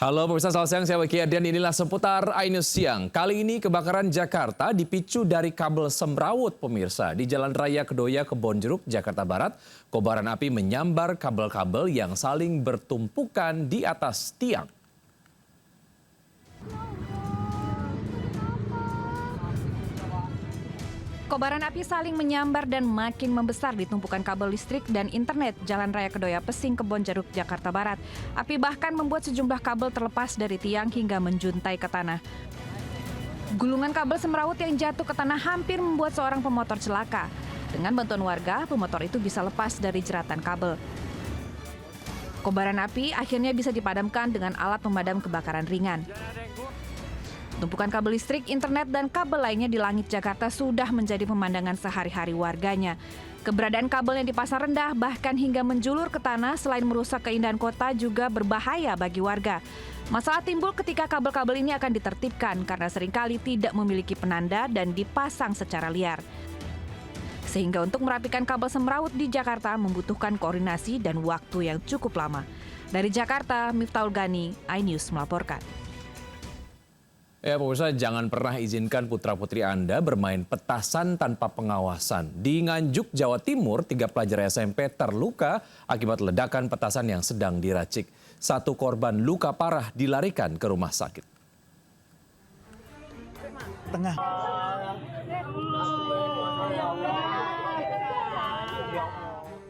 Halo pemirsa, selamat siang, saya Wiki dan inilah seputar iNews Siang. Kali ini kebakaran Jakarta dipicu dari kabel semrawut pemirsa. Di Jalan Raya Kedoya, Kebonjeruk, Jakarta Barat, kobaran api menyambar kabel-kabel yang saling bertumpukan di atas tiang. Kobaran api saling menyambar dan makin membesar di tumpukan kabel listrik dan internet Jalan Raya Kedoya Pesing Kebonjeruk, Jakarta Barat. Api bahkan membuat sejumlah kabel terlepas dari tiang hingga menjuntai ke tanah. Gulungan kabel semrawut yang jatuh ke tanah hampir membuat seorang pemotor celaka. Dengan bantuan warga, pemotor itu bisa lepas dari jeratan kabel. Kobaran api akhirnya bisa dipadamkan dengan alat pemadam kebakaran ringan. Tumpukan kabel listrik, internet, dan kabel lainnya di langit Jakarta sudah menjadi pemandangan sehari-hari warganya. Keberadaan kabel yang dipasang rendah bahkan hingga menjulur ke tanah selain merusak keindahan kota juga berbahaya bagi warga. Masalah timbul ketika kabel-kabel ini akan ditertibkan karena seringkali tidak memiliki penanda dan dipasang secara liar. Sehingga untuk merapikan kabel semrawut di Jakarta membutuhkan koordinasi dan waktu yang cukup lama. Dari Jakarta, Miftahul Gani, iNews melaporkan. Ya pemirsa, jangan pernah izinkan putra-putri Anda bermain petasan tanpa pengawasan. Di Nganjuk, Jawa Timur, 3 pelajar SMP terluka akibat ledakan petasan yang sedang diracik. 1 korban luka parah dilarikan ke rumah sakit.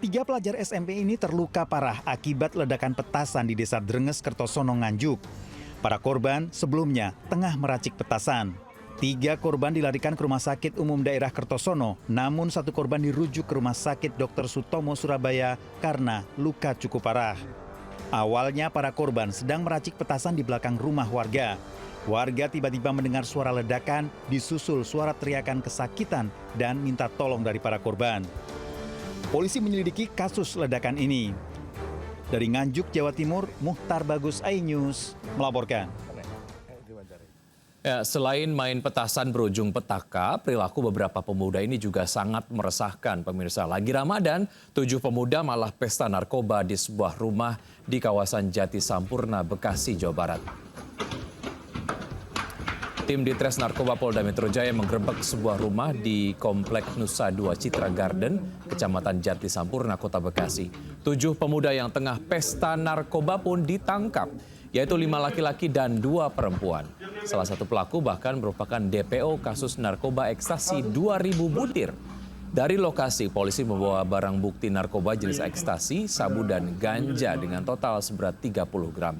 Tiga pelajar SMP ini terluka parah akibat ledakan petasan di Desa Drenges, Kertosono, Nganjuk. Para korban sebelumnya tengah meracik petasan. 3 korban dilarikan ke Rumah Sakit Umum Daerah Kertosono, namun 1 korban dirujuk ke Rumah Sakit Dr. Sutomo, Surabaya karena luka cukup parah. Awalnya para korban sedang meracik petasan di belakang rumah warga. Warga tiba-tiba mendengar suara ledakan, disusul suara teriakan kesakitan dan minta tolong dari para korban. Polisi menyelidiki kasus ledakan ini. Dari Nganjuk, Jawa Timur, Muhtar Bagus, iNews melaporkan. Ya, selain main petasan berujung petaka, perilaku beberapa pemuda ini juga sangat meresahkan pemirsa. Lagi Ramadan, 7 pemuda malah pesta narkoba di sebuah rumah di kawasan Jati Sampurna, Bekasi, Jawa Barat. Tim Ditres Narkoba Polda Metro Jaya menggerebek sebuah rumah di Komplek Nusa Dua Citra Garden, Kecamatan Jati Sampurna, Kota Bekasi. 7 pemuda yang tengah pesta narkoba pun ditangkap, yaitu 5 laki-laki dan 2 perempuan. Salah satu pelaku bahkan merupakan DPO kasus narkoba ekstasi 2.000 butir. Dari lokasi, polisi membawa barang bukti narkoba jenis ekstasi, sabu, dan ganja dengan total seberat 30 gram.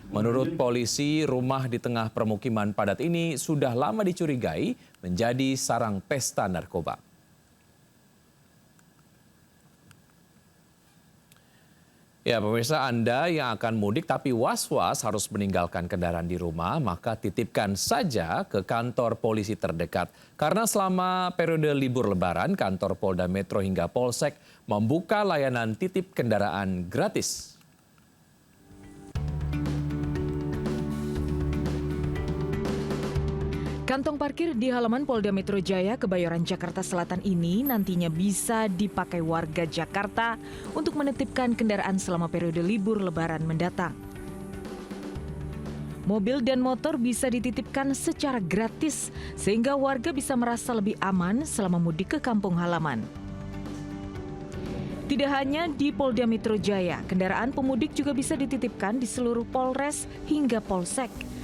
Menurut polisi, rumah di tengah permukiman padat ini sudah lama dicurigai menjadi sarang pesta narkoba. Ya pemirsa, Anda yang akan mudik tapi was-was harus meninggalkan kendaraan di rumah, maka titipkan saja ke kantor polisi terdekat. Karena selama periode libur lebaran, kantor Polda Metro hingga Polsek membuka layanan titip kendaraan gratis. Kantong parkir di halaman Polda Metro Jaya, Kebayoran, Jakarta Selatan ini nantinya bisa dipakai warga Jakarta untuk menitipkan kendaraan selama periode libur Lebaran mendatang. Mobil dan motor bisa dititipkan secara gratis sehingga warga bisa merasa lebih aman selama mudik ke kampung halaman. Tidak hanya di Polda Metro Jaya, kendaraan pemudik juga bisa dititipkan di seluruh Polres hingga Polsek.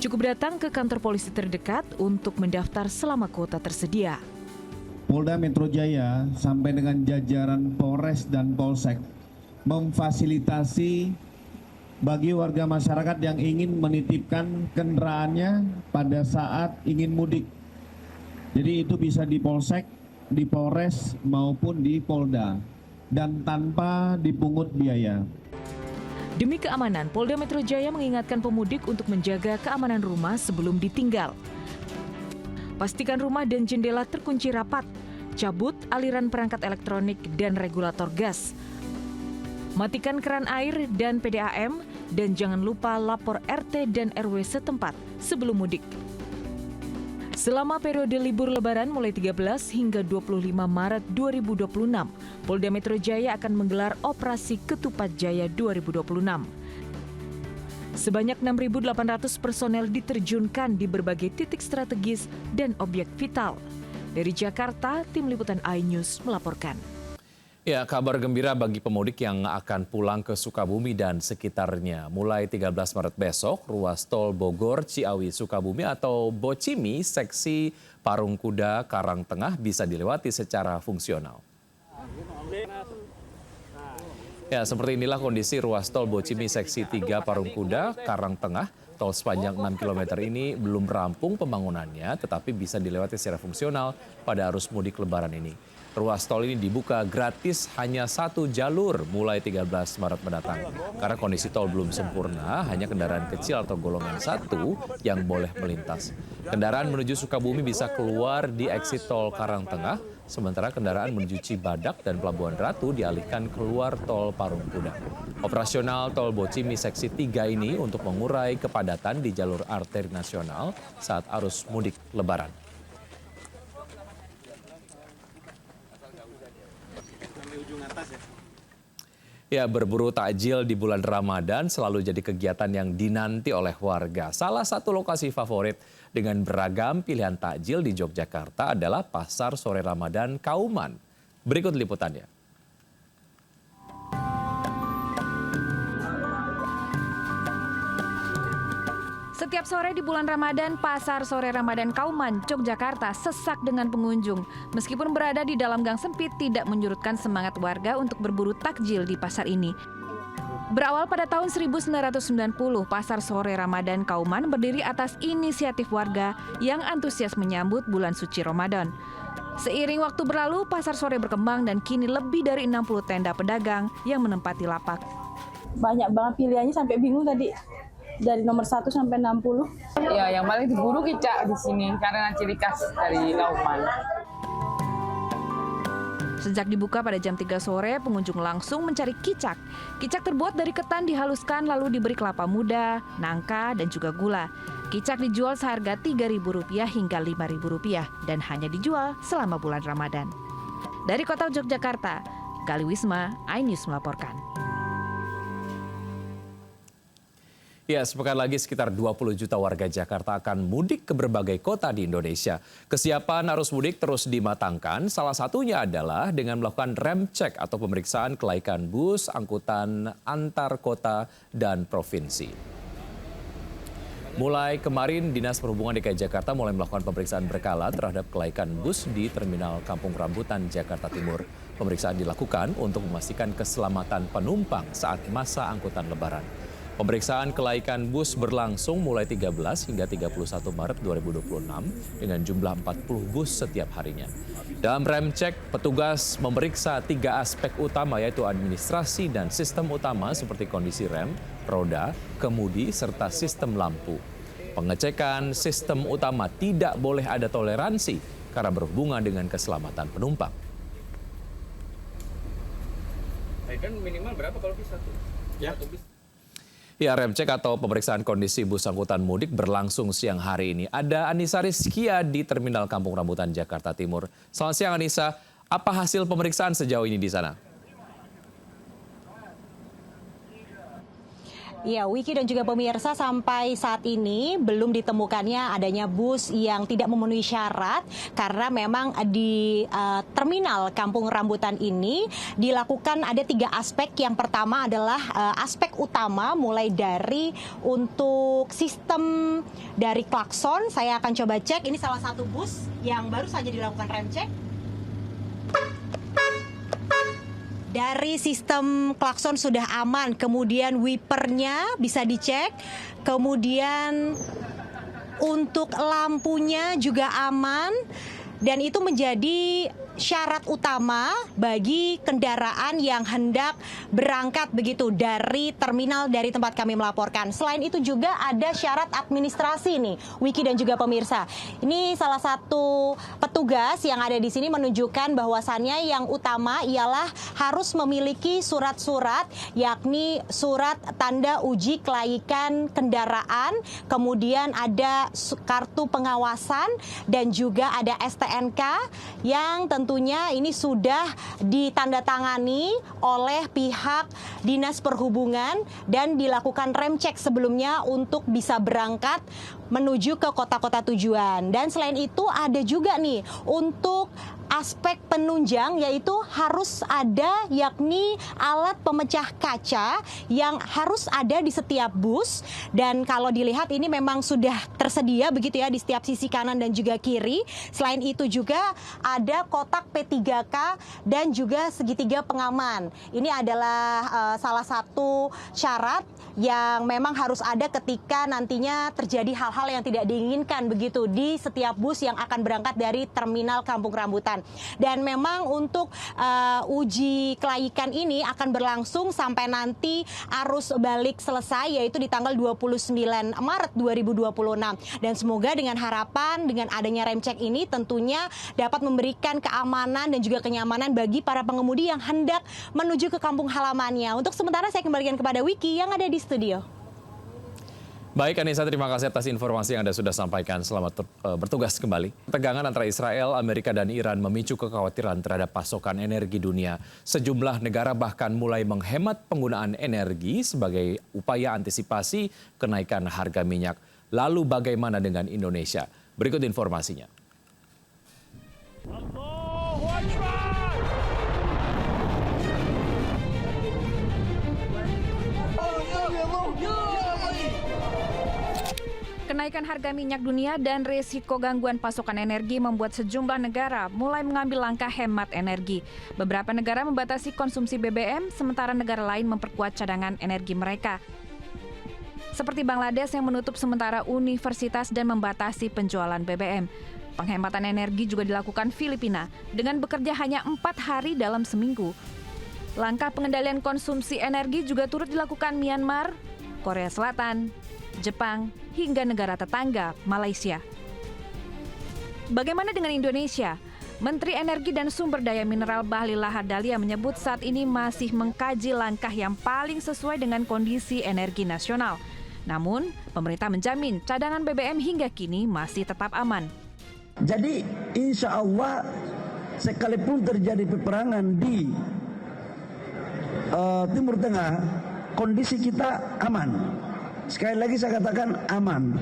Cukup datang ke kantor polisi terdekat untuk mendaftar selama kuota tersedia. Polda Metro Jaya sampai dengan jajaran Polres dan Polsek memfasilitasi bagi warga masyarakat yang ingin menitipkan kendaraannya pada saat ingin mudik. Jadi itu bisa di Polsek, di Polres maupun di Polda dan tanpa dipungut biaya. Demi keamanan, Polda Metro Jaya mengingatkan pemudik untuk menjaga keamanan rumah sebelum ditinggal. Pastikan rumah dan jendela terkunci rapat, cabut aliran perangkat elektronik dan regulator gas. Matikan keran air dan PDAM, dan jangan lupa lapor RT dan RW setempat sebelum mudik. Selama periode libur Lebaran mulai 13 hingga 25 Maret 2026, Polda Metro Jaya akan menggelar Operasi Ketupat Jaya 2026. Sebanyak 6.800 personel diterjunkan di berbagai titik strategis dan objek vital. Dari Jakarta, Tim Liputan iNews melaporkan. Ya, kabar gembira bagi pemudik yang akan pulang ke Sukabumi dan sekitarnya. Mulai 13 Maret besok, ruas tol Bogor, Ciawi, Sukabumi atau Bocimi, seksi Parung Kuda, Karangtengah bisa dilewati secara fungsional. Ya, seperti inilah kondisi ruas tol Bocimi seksi 3 Parung Kuda, Karangtengah. Tol sepanjang 6 km ini belum rampung pembangunannya, tetapi bisa dilewati secara fungsional pada arus mudik lebaran ini. Ruas tol ini dibuka gratis hanya satu jalur mulai 13 Maret mendatang. Karena kondisi tol belum sempurna, hanya kendaraan kecil atau golongan 1 yang boleh melintas. Kendaraan menuju Sukabumi bisa keluar di eksit tol Karangtengah, sementara kendaraan menuju Cibadak dan Pelabuhan Ratu dialihkan keluar tol Parung Kuda. Operasional tol Bocimi seksi 3 ini untuk mengurai kepadatan di jalur arteri nasional saat arus mudik lebaran. Ya, berburu takjil di bulan Ramadan selalu jadi kegiatan yang dinanti oleh warga. Salah satu lokasi favorit dengan beragam pilihan takjil di Yogyakarta adalah Pasar Sore Ramadan Kauman. Berikut liputannya. Setiap sore di bulan Ramadan, Pasar Sore Ramadan Kauman, Yogyakarta sesak dengan pengunjung. Meskipun berada di dalam gang sempit, tidak menyurutkan semangat warga untuk berburu takjil di pasar ini. Berawal pada tahun 1990, Pasar Sore Ramadan Kauman berdiri atas inisiatif warga yang antusias menyambut bulan suci Ramadan. Seiring waktu berlalu, Pasar Sore berkembang dan kini lebih dari 60 tenda pedagang yang menempati lapak. Banyak banget pilihannya sampai bingung tadi. Dari nomor 1 sampai 60. Ya, yang paling diburu kicak di sini karena ciri khas dari Kauman. Sejak dibuka pada jam 3 sore, pengunjung langsung mencari kicak. Kicak terbuat dari ketan dihaluskan lalu diberi kelapa muda, nangka, dan juga gula. Kicak dijual seharga Rp3.000 hingga Rp5.000 dan hanya dijual selama bulan Ramadan. Dari kota Yogyakarta, Gali Wisma, iNews melaporkan. Ya, sepekan lagi sekitar 20 juta warga Jakarta akan mudik ke berbagai kota di Indonesia. Kesiapan arus mudik terus dimatangkan, salah satunya adalah dengan melakukan rem cek atau pemeriksaan kelaikan bus, angkutan antar kota dan provinsi. Mulai kemarin, Dinas Perhubungan DKI Jakarta mulai melakukan pemeriksaan berkala terhadap kelaikan bus di Terminal Kampung Rambutan, Jakarta Timur. Pemeriksaan dilakukan untuk memastikan keselamatan penumpang saat masa angkutan Lebaran. Pemeriksaan kelaikan bus berlangsung mulai 13 hingga 31 Maret 2026 dengan jumlah 40 bus setiap harinya. Dalam rem cek, petugas memeriksa 3 aspek utama yaitu administrasi dan sistem utama seperti kondisi rem, roda, kemudi, serta sistem lampu. Pengecekan sistem utama tidak boleh ada toleransi karena berhubungan dengan keselamatan penumpang. Kan minimal berapa kalau bisa tuh? Ya. Ya, rem cek atau pemeriksaan kondisi bus angkutan mudik berlangsung siang hari ini. Ada Anissa Rizkia di Terminal Kampung Rambutan, Jakarta Timur. Selamat siang Anissa, apa hasil pemeriksaan sejauh ini di sana? Ya, Wiki dan juga pemirsa, sampai saat ini belum ditemukannya adanya bus yang tidak memenuhi syarat karena memang di terminal Kampung Rambutan ini dilakukan ada 3 aspek. Yang pertama adalah aspek utama mulai dari untuk sistem dari klakson. Saya akan coba cek, ini salah satu bus yang baru saja dilakukan rem cek. Dari sistem klakson sudah aman, kemudian wipernya bisa dicek, kemudian untuk lampunya juga aman, dan itu menjadi syarat utama bagi kendaraan yang hendak berangkat begitu dari terminal dari tempat kami melaporkan. Selain itu juga ada syarat administrasi nih, Wiki dan juga pemirsa. Ini salah satu petugas yang ada di sini menunjukkan bahwasannya yang utama ialah harus memiliki surat-surat, yakni surat tanda uji kelaikan kendaraan, kemudian ada kartu pengawasan dan juga ada STNK yang tentu tentunya ini sudah ditandatangani oleh pihak Dinas Perhubungan dan dilakukan rem cek sebelumnya untuk bisa berangkat menuju ke kota-kota tujuan. Dan selain itu ada juga nih untuk aspek penunjang, yaitu harus ada yakni alat pemecah kaca yang harus ada di setiap bus. Dan kalau dilihat ini memang sudah tersedia begitu ya di setiap sisi kanan dan juga kiri. Selain itu juga ada kotak P3K dan juga segitiga pengaman. Ini adalah salah satu syarat yang memang harus ada ketika nantinya terjadi hal-hal yang tidak diinginkan begitu di setiap bus yang akan berangkat dari terminal Kampung Rambutan. Dan memang untuk uji kelaikan ini akan berlangsung sampai nanti arus balik selesai, yaitu di tanggal 29 Maret 2026. Dan semoga dengan harapan dengan adanya rem cek ini tentunya dapat memberikan keamanan dan juga kenyamanan bagi para pengemudi yang hendak menuju ke kampung halamannya. Untuk sementara saya kembalikan kepada Wiki yang ada di studio. Baik Anissa, terima kasih atas informasi yang Anda sudah sampaikan. Selamat bertugas kembali. Tegangan antara Israel, Amerika, dan Iran memicu kekhawatiran terhadap pasokan energi dunia. Sejumlah negara bahkan mulai menghemat penggunaan energi sebagai upaya antisipasi kenaikan harga minyak. Lalu bagaimana dengan Indonesia? Berikut informasinya. Kenaikan harga minyak dunia dan risiko gangguan pasokan energi membuat sejumlah negara mulai mengambil langkah hemat energi. Beberapa negara membatasi konsumsi BBM, sementara negara lain memperkuat cadangan energi mereka. Seperti Bangladesh yang menutup sementara universitas dan membatasi penjualan BBM. Penghematan energi juga dilakukan Filipina dengan bekerja hanya 4 hari dalam seminggu. Langkah pengendalian konsumsi energi juga turut dilakukan Myanmar, Korea Selatan, Jepang, hingga negara tetangga, Malaysia. Bagaimana dengan Indonesia? Menteri Energi dan Sumber Daya Mineral Bahlil Lahadalia menyebut saat ini masih mengkaji langkah yang paling sesuai dengan kondisi energi nasional. Namun, pemerintah menjamin cadangan BBM hingga kini masih tetap aman. Jadi, insya Allah, sekalipun terjadi peperangan di Timur Tengah, kondisi kita aman. Sekali lagi saya katakan aman.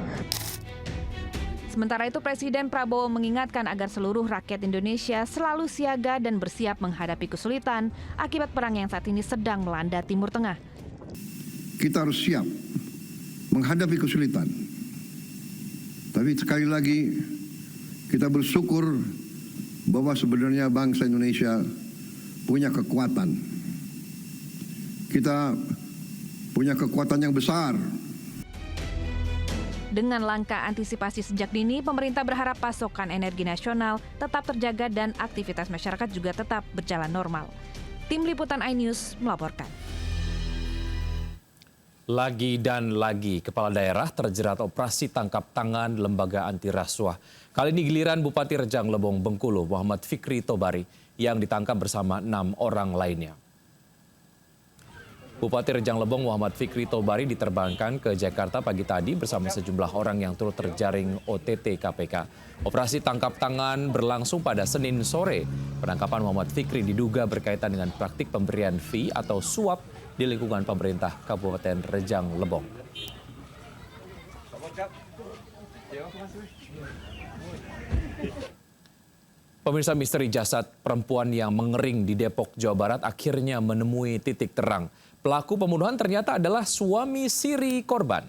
Sementara itu Presiden Prabowo mengingatkan agar seluruh rakyat Indonesia selalu siaga dan bersiap menghadapi kesulitan akibat perang yang saat ini sedang melanda Timur Tengah. Kita harus siap menghadapi kesulitan. Tapi sekali lagi kita bersyukur bahwa sebenarnya bangsa Indonesia punya kekuatan. Kita punya kekuatan yang besar. Dengan langkah antisipasi sejak dini, pemerintah berharap pasokan energi nasional tetap terjaga dan aktivitas masyarakat juga tetap berjalan normal. Tim Liputan iNews melaporkan. Lagi dan lagi, kepala daerah terjerat operasi tangkap tangan lembaga anti rasuah. Kali ini giliran Bupati Rejang Lebong Bengkulu, Muhammad Fikri Tobari, yang ditangkap bersama 6 orang lainnya. Bupati Rejang Lebong Muhammad Fikri Tobari diterbangkan ke Jakarta pagi tadi bersama sejumlah orang yang turut terjaring OTT KPK. Operasi tangkap tangan berlangsung pada Senin sore. Penangkapan Muhammad Fikri diduga berkaitan dengan praktik pemberian fee atau suap di lingkungan pemerintah Kabupaten Rejang Lebong. Pemirsa, misteri jasad perempuan yang mengering di Depok, Jawa Barat akhirnya menemui titik terang. Pelaku pembunuhan ternyata adalah suami siri korban.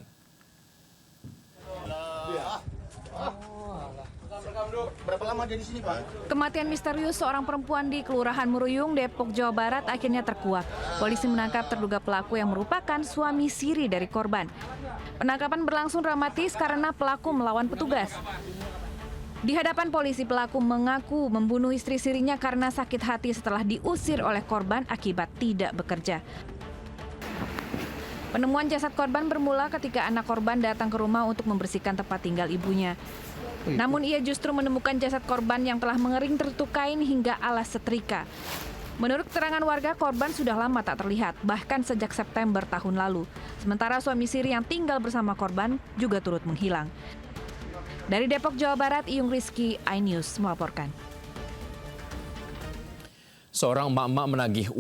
Berapa lama dia di sini, Pak? Kematian misterius seorang perempuan di Kelurahan Muruyung, Depok, Jawa Barat akhirnya terkuak. Polisi menangkap terduga pelaku yang merupakan suami siri dari korban. Penangkapan berlangsung dramatis karena pelaku melawan petugas. Di hadapan polisi, pelaku mengaku membunuh istri sirinya karena sakit hati setelah diusir oleh korban akibat tidak bekerja. Penemuan jasad korban bermula ketika anak korban datang ke rumah untuk membersihkan tempat tinggal ibunya. Namun ia justru menemukan jasad korban yang telah mengering tertutup kain hingga alas setrika. Menurut keterangan warga, korban sudah lama tak terlihat, bahkan sejak September tahun lalu. Sementara suami siri yang tinggal bersama korban juga turut menghilang. Dari Depok, Jawa Barat, Iyung Rizky, iNews melaporkan. Seorang emak-emak menagih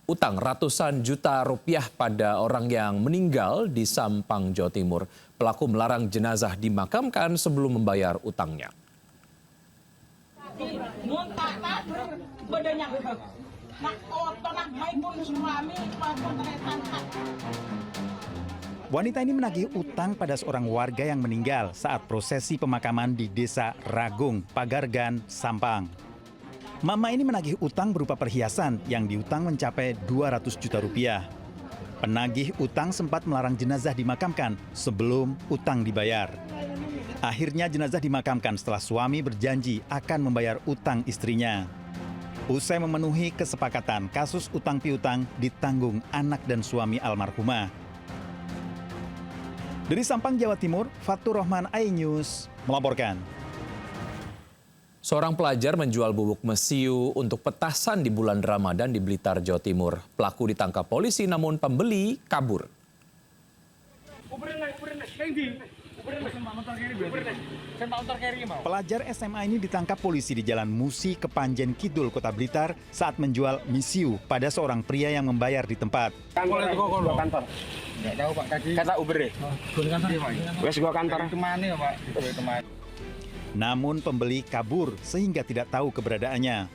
utang ratusan juta rupiah pada orang yang meninggal di Sampang, Jawa Timur. Pelaku melarang jenazah dimakamkan sebelum membayar utangnya. Wanita ini menagih utang pada seorang warga yang meninggal saat prosesi pemakaman di Desa Ragung, Pagargan, Sampang. Mama ini menagih utang berupa perhiasan yang diutang mencapai 200 juta rupiah. Penagih utang sempat melarang jenazah dimakamkan sebelum utang dibayar. Akhirnya jenazah dimakamkan setelah suami berjanji akan membayar utang istrinya. Usai memenuhi kesepakatan, kasus utang piutang ditanggung anak dan suami almarhumah. Dari Sampang, Jawa Timur, Fatur Rahman, iNews melaporkan. Seorang pelajar menjual bubuk mesiu untuk petasan di bulan Ramadan di Blitar, Jawa Timur. Pelaku ditangkap polisi namun pembeli kabur. Pelajar SMA ini ditangkap polisi di Jalan Musi, Kepanjen Kidul, Kota Blitar saat menjual mesiu pada seorang pria yang membayar di tempat. Kantor. Nggak tahu Pak tadi. Kata Uber deh. Wes gua kantor. Kemana ya Pak? Namun pembeli kabur sehingga tidak tahu keberadaannya.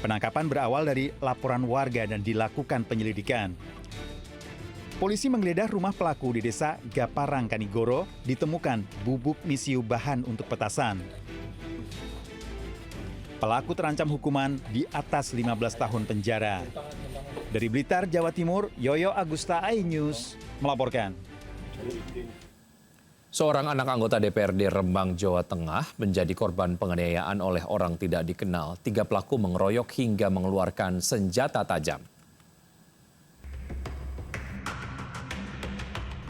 Penangkapan berawal dari laporan warga dan dilakukan penyelidikan. Polisi menggeledah rumah pelaku di Desa Gaparang, Kanigoro, ditemukan bubuk mesiu bahan untuk petasan. Pelaku terancam hukuman di atas 15 tahun penjara. Dari Blitar, Jawa Timur, Yoyo Agusta, iNews melaporkan. Seorang anak anggota DPRD Rembang, Jawa Tengah menjadi korban penganiayaan oleh orang tidak dikenal. 3 pelaku mengeroyok hingga mengeluarkan senjata tajam.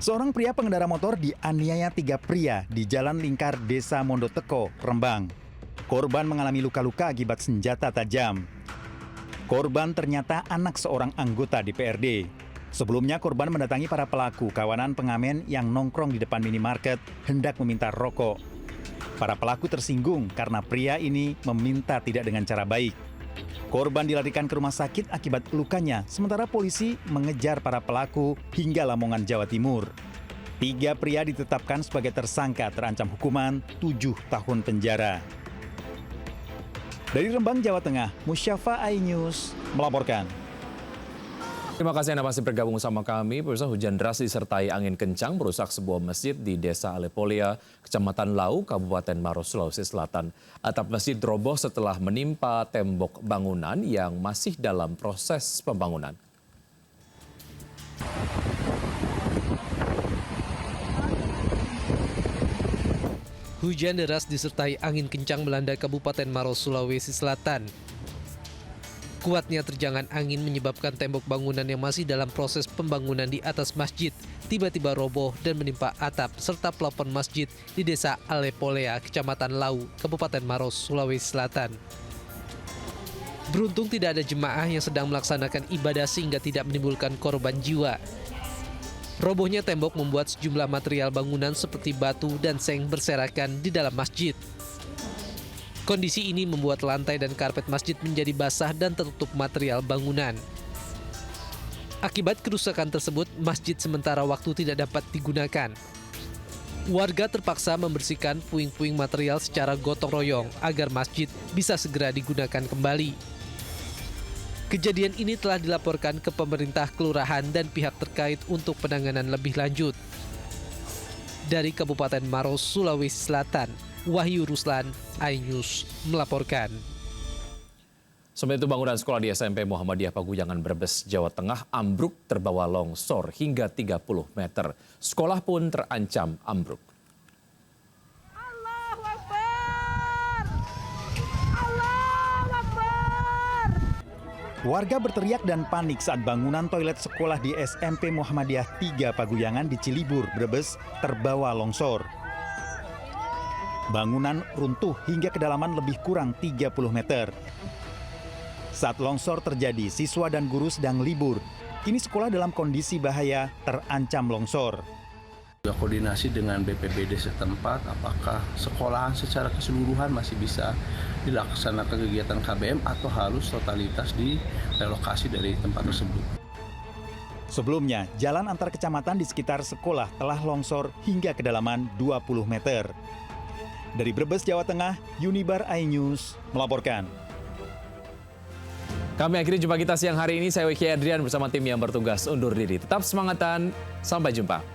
Seorang pria pengendara motor dianiaya 3 pria di Jalan Lingkar Desa Mondoteko, Rembang. Korban mengalami luka-luka akibat senjata tajam. Korban ternyata anak seorang anggota DPRD. Sebelumnya korban mendatangi para pelaku kawanan pengamen yang nongkrong di depan minimarket hendak meminta rokok. Para pelaku tersinggung karena pria ini meminta tidak dengan cara baik. Korban dilarikan ke rumah sakit akibat lukanya, sementara polisi mengejar para pelaku hingga Lamongan, Jawa Timur. 3 pria ditetapkan sebagai tersangka terancam hukuman 7 tahun penjara. Dari Rembang, Jawa Tengah, Musyafa, iNews melaporkan. Terima kasih Anda masih bergabung sama kami. Pemirsa, hujan deras disertai angin kencang merusak sebuah masjid di Desa Alepolia, Kecamatan Lau, Kabupaten Maros, Sulawesi Selatan. Atap masjid roboh setelah menimpa tembok bangunan yang masih dalam proses pembangunan. Hujan deras disertai angin kencang melanda Kabupaten Maros, Sulawesi Selatan. Kuatnya terjangan angin menyebabkan tembok bangunan yang masih dalam proses pembangunan di atas masjid tiba-tiba roboh dan menimpa atap serta plafon masjid di Desa Alepolea, Kecamatan Lau, Kabupaten Maros, Sulawesi Selatan. Beruntung tidak ada jemaah yang sedang melaksanakan ibadah sehingga tidak menimbulkan korban jiwa. Robohnya tembok membuat sejumlah material bangunan seperti batu dan seng berserakan di dalam masjid. Kondisi ini membuat lantai dan karpet masjid menjadi basah dan tertutup material bangunan. Akibat kerusakan tersebut, masjid sementara waktu tidak dapat digunakan. Warga terpaksa membersihkan puing-puing material secara gotong royong agar masjid bisa segera digunakan kembali. Kejadian ini telah dilaporkan ke pemerintah kelurahan dan pihak terkait untuk penanganan lebih lanjut. Dari Kabupaten Maros, Sulawesi Selatan, Wahyu Ruslan, iNews melaporkan. Sementara itu bangunan sekolah di SMP Muhammadiyah Paguyangan Brebes, Jawa Tengah ambruk terbawa longsor hingga 30 meter. Sekolah pun terancam ambruk. Warga berteriak dan panik saat bangunan toilet sekolah di SMP Muhammadiyah 3 Paguyangan di Cilibur, Brebes terbawa longsor. Bangunan runtuh hingga kedalaman lebih kurang 30 meter. Saat longsor terjadi, siswa dan guru sedang libur. Kini sekolah dalam kondisi bahaya terancam longsor. Koordinasi dengan BPBD setempat, apakah sekolahan secara keseluruhan masih bisa dilaksanakan kegiatan KBM atau harus totalitas direlokasi dari tempat tersebut. Sebelumnya, jalan antar kecamatan di sekitar sekolah telah longsor hingga kedalaman 20 meter. Dari Brebes, Jawa Tengah, Unibar iNews melaporkan. Kami akhiri jumpa kita siang hari ini. Saya Wiki Adrian bersama tim yang bertugas undur diri. Tetap semangat dan sampai jumpa.